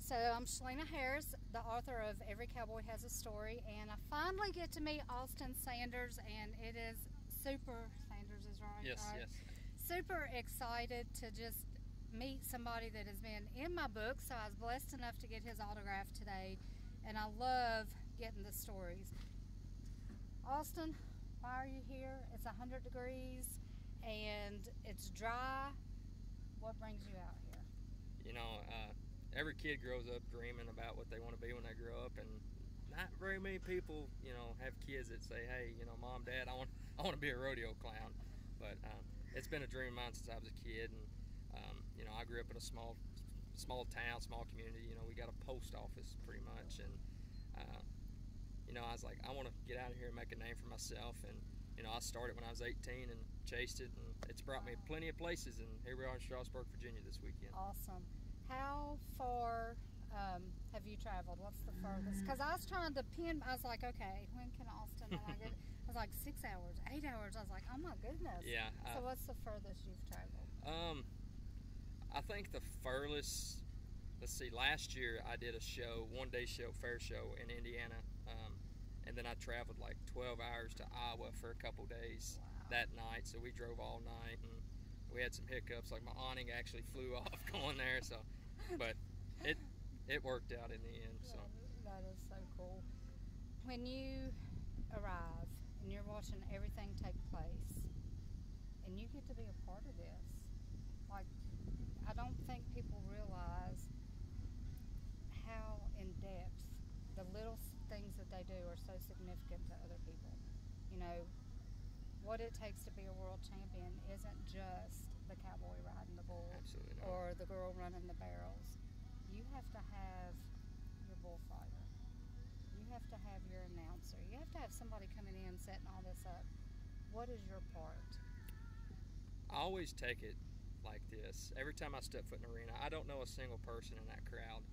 So I'm Shalina Harris, the author of Every Cowboy Has a Story, and I finally get to meet Austin Sanders, and it is super, Sanders is right? Yes, right? yes. Super excited to just meet somebody that has been in my book, so I was blessed enough to get his autograph today, and I love getting the stories. Austin, why are you here? It's 100 degrees, and it's dry. What brings you out here? You know, every kid grows up dreaming about what they want to be when they grow up, and not very many people, have kids that say, "Hey, Mom, Dad, I want to be a rodeo clown." But it's been a dream of mine since I was a kid, and I grew up in a small town, small community. We got a post office pretty much, and I was like, I want to get out of here and make a name for myself, and I started when I was 18 and chased it, and it's brought me plenty of places, and here we are in Strasburg, Virginia this weekend. Awesome. How far have you traveled? What's the furthest? Because I was trying to pin, I was like, okay, when can Austin, I was like 6 hours, 8 hours. I was like, oh my goodness. Yeah. So what's the furthest you've traveled? I think the furthest, let's see, last year I did a show, one-day show, fair show in Indiana, and then I traveled like 12 hours to Iowa for a couple days that night, so we drove all night, and we had some hiccups, like my awning actually flew off going there, but it worked out in the end. So that is so cool. When you arrive and you're watching everything take place, and you get to be a part of this, like, I don't think people realize how in depth the little things that they do are so significant to other people. What it takes to be a world champion isn't just the cowboy riding the bull. Absolutely not. Or the girl running the barrels. You have to have your bullfighter. You have to have your announcer. You have to have somebody coming in setting all this up. What is your part? I always take it like this. Every time I step foot in the arena, I don't know a single person in that crowd.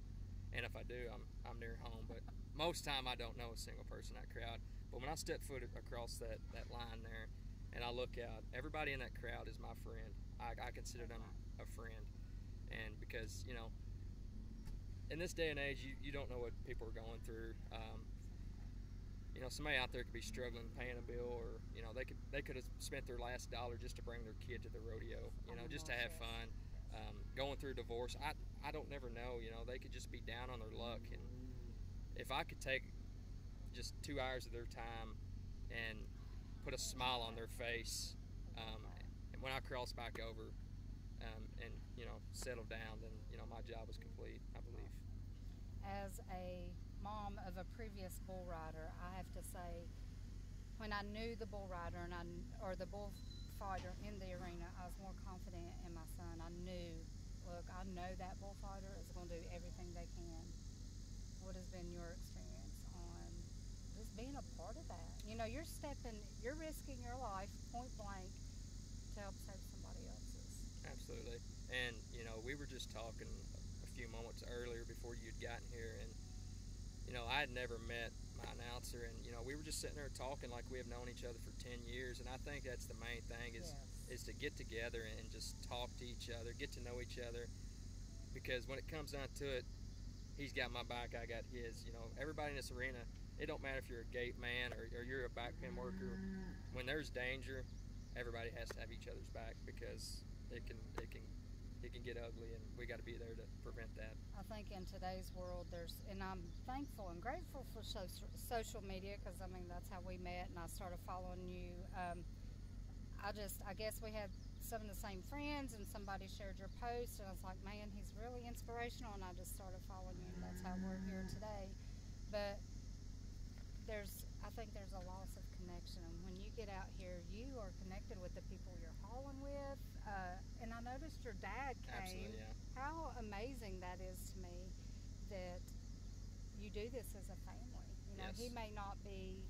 And if I do, I'm near home. But most time I don't know a single person in that crowd. But when I step foot across that line there and I look out, everybody in that crowd is my friend. I consider them a friend. And because, in this day and age, you don't know what people are going through. Somebody out there could be struggling paying a bill, or, they could have spent their last dollar just to bring their kid to the rodeo, just to have fun. Going through a divorce, I don't never know, they could just be down on their luck. And if I could take just 2 hours of their time and put a smile on their face, and when I cross back over and settle down, then my job was complete, I believe. As a mom of a previous bull rider, I have to say, when I knew the bull rider or the bullfighter in the arena, I was more confident in my son. I knew, look, I know that bullfighter is going to do everything they can. What has been your experience on just being a part of that? You're risking your life point blank to help save somebody else's. Absolutely. And, we were just talking a few moments earlier before you'd gotten here, and, I had never met my announcer, and, we were just sitting there talking like we have known each other for 10 years, and I think that's the main thing is to get together and just talk to each other, get to know each other, because when it comes down to it, he's got my back, I got his. Everybody in this arena, it don't matter if you're a gate man or you're a back pin worker. When there's danger, everybody has to have each other's back, because it can get ugly, and we got to be there to prevent that. I think in today's world, and I'm thankful and grateful for social media, because that's how we met, and I started following you. I guess we had some of the same friends, and somebody shared your post, and I was like, man, he's really inspirational, and I just started following you, and that's how we're here today. But I think there's a loss of connection. When you get out here, you are connected with the people you're hauling with, and I noticed your dad came. Absolutely, yeah. How amazing that is to me, that you do this as a family. Yes. He may not be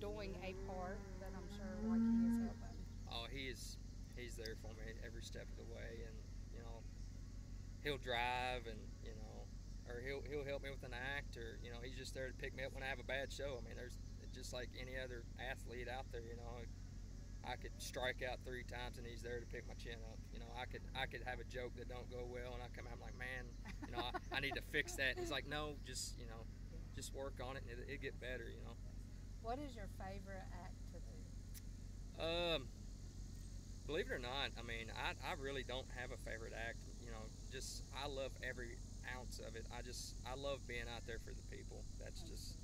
doing a part, but I'm sure he is helping. Oh, he's there for me every step of the way, and he'll drive, and or he'll help me with an act, or he's just there to pick me up when I have a bad show. There's just like any other athlete out there. I could strike out 3 times and he's there to pick my chin up. You know, I could have a joke that don't go well and I come out I'm like, man, you know, I need to fix that. And he's like, no, just, you know, just work on it and it'll get better, you know. What is your favorite act to do? Believe it or not, I mean, I really don't have a favorite act. You know, just I love every ounce of it. I love being out there for the people. That's just.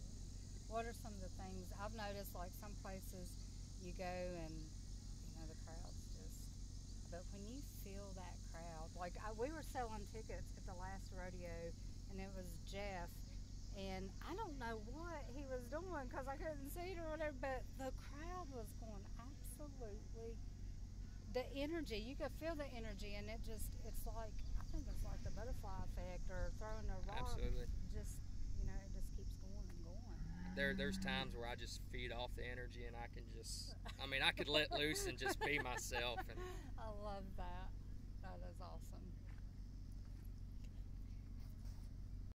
What are some of the things I've noticed? Like some places, you go and you know the crowd's just. But when you feel that crowd, like we were selling tickets at the last rodeo, and it was Jeff, and I don't know what he was doing because I couldn't see it or whatever. But the crowd was going absolutely. The energy, you could feel the energy, and it's like, I think it's like the butterfly effect or throwing a rock. Absolutely. Just, you know, it just keeps going and going. There's times where I just feed off the energy and I can just, I mean, I could let loose and just be myself. And I love that. That is awesome.